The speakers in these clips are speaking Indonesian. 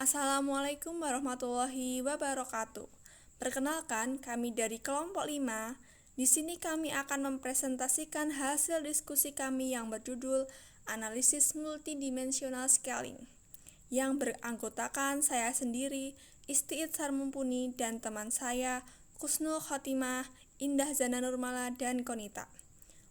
Assalamualaikum warahmatullahi wabarakatuh. Perkenalkan, kami dari kelompok 5. Di sini kami akan mempresentasikan hasil diskusi kami yang berjudul Analisis Multidimensional Scaling, yang beranggotakan saya sendiri, Isti'izhar Mumpuni, dan teman saya, Kusnul Khotimah, Indah Zana Nurmala, dan Konita.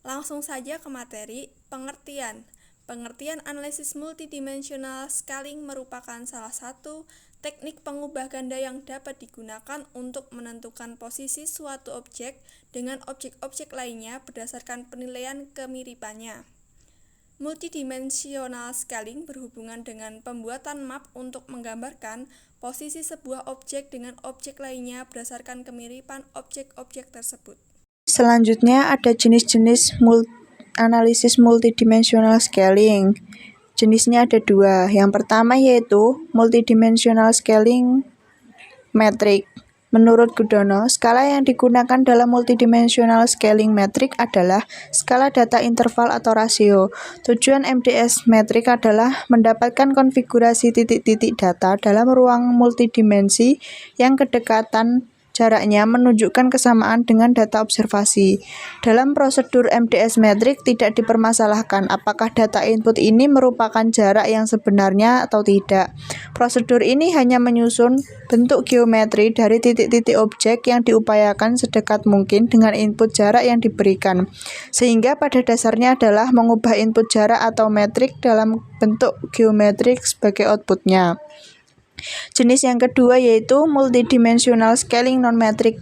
Langsung saja ke materi, pengertian. Pengertian analisis multidimensional scaling merupakan salah satu teknik pengubah ganda yang dapat digunakan untuk menentukan posisi suatu objek dengan objek-objek lainnya berdasarkan penilaian kemiripannya. Multidimensional scaling berhubungan dengan pembuatan map untuk menggambarkan posisi sebuah objek dengan objek lainnya berdasarkan kemiripan objek-objek tersebut. Selanjutnya ada jenis-jenis analisis multidimensional scaling. Jenisnya ada dua. Yang pertama yaitu multidimensional scaling metrik. Menurut Gudono, skala yang digunakan dalam multidimensional scaling metrik adalah skala data interval atau rasio. Tujuan MDS metrik adalah mendapatkan konfigurasi titik-titik data dalam ruang multidimensi yang kedekatan jaraknya menunjukkan kesamaan dengan data observasi. Dalam prosedur MDS metrik tidak dipermasalahkan apakah data input ini merupakan jarak yang sebenarnya atau tidak. Prosedur ini hanya menyusun bentuk geometri dari titik-titik objek yang diupayakan sedekat mungkin dengan input jarak yang diberikan, sehingga pada dasarnya adalah mengubah input jarak atau metrik dalam bentuk geometrik sebagai outputnya. Jenis yang kedua yaitu multidimensional scaling non-metrik.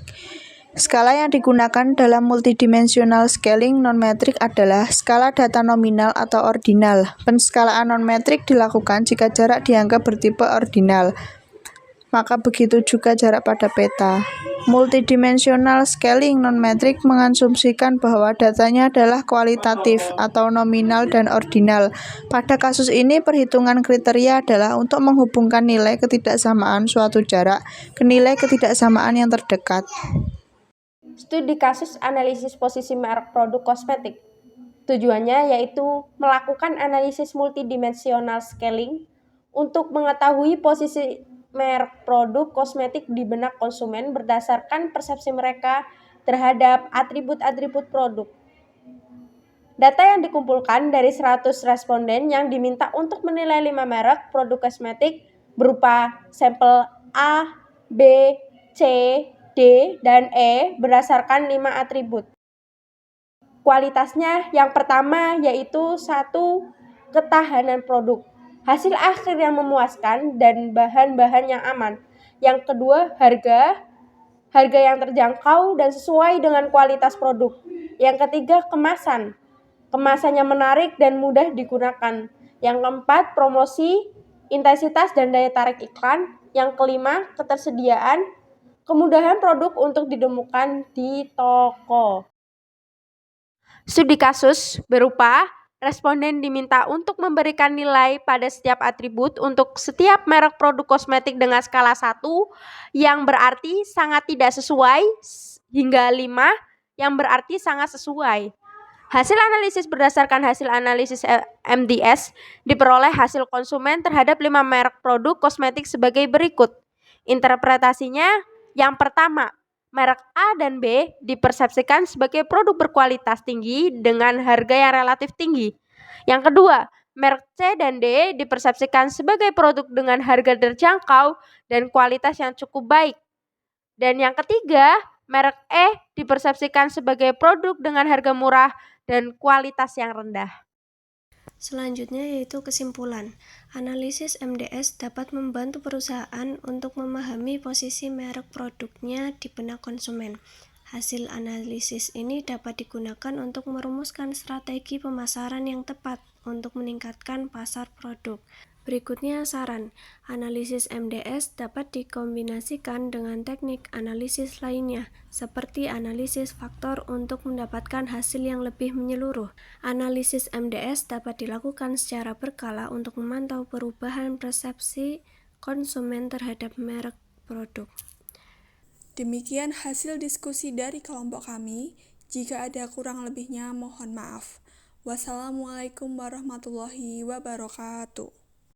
Skala yang digunakan dalam multidimensional scaling non-metrik adalah skala data nominal atau ordinal. Penskalaan non-metrik dilakukan jika jarak dianggap bertipe ordinal. Maka begitu juga jarak pada peta. Multidimensional scaling non-metrik mengasumsikan bahwa datanya adalah kualitatif atau nominal dan ordinal. Pada kasus ini, perhitungan kriteria adalah untuk menghubungkan nilai ketidaksamaan suatu jarak ke nilai ketidaksamaan yang terdekat. Studi kasus analisis posisi merek produk kosmetik. Tujuannya yaitu melakukan analisis multidimensional scaling untuk mengetahui posisi merek produk kosmetik di benak konsumen berdasarkan persepsi mereka terhadap atribut-atribut produk. Data yang dikumpulkan dari 100 responden yang diminta untuk menilai 5 merek produk kosmetik berupa sampel A, B, C, D, dan E berdasarkan 5 atribut. Kualitasnya yang pertama yaitu 1. Ketahanan produk. Hasil akhir yang memuaskan dan bahan-bahan yang aman. Yang kedua, harga yang terjangkau dan sesuai dengan kualitas produk. Yang ketiga, kemasan. Kemasannya menarik dan mudah digunakan. Yang keempat, promosi, intensitas dan daya tarik iklan. Yang kelima, ketersediaan, kemudahan produk untuk ditemukan di toko. Studi kasus berupa responden diminta untuk memberikan nilai pada setiap atribut untuk setiap merek produk kosmetik dengan skala 1 yang berarti sangat tidak sesuai hingga 5 yang berarti sangat sesuai. Hasil analisis berdasarkan hasil analisis MDS diperoleh hasil konsumen terhadap 5 merek produk kosmetik sebagai berikut. Interpretasinya yang pertama, merek A dan B dipersepsikan sebagai produk berkualitas tinggi dengan harga yang relatif tinggi. Yang kedua, merek C dan D dipersepsikan sebagai produk dengan harga terjangkau dan kualitas yang cukup baik. Dan yang ketiga, merek E dipersepsikan sebagai produk dengan harga murah dan kualitas yang rendah. Selanjutnya yaitu kesimpulan. Analisis MDS dapat membantu perusahaan untuk memahami posisi merek produknya di benak konsumen. Hasil analisis ini dapat digunakan untuk merumuskan strategi pemasaran yang tepat untuk meningkatkan pasar produk. Berikutnya saran, analisis MDS dapat dikombinasikan dengan teknik analisis lainnya, seperti analisis faktor untuk mendapatkan hasil yang lebih menyeluruh. Analisis MDS dapat dilakukan secara berkala untuk memantau perubahan persepsi konsumen terhadap merek produk. Demikian hasil diskusi dari kelompok kami. Jika ada kurang lebihnya, mohon maaf. Wassalamualaikum warahmatullahi wabarakatuh.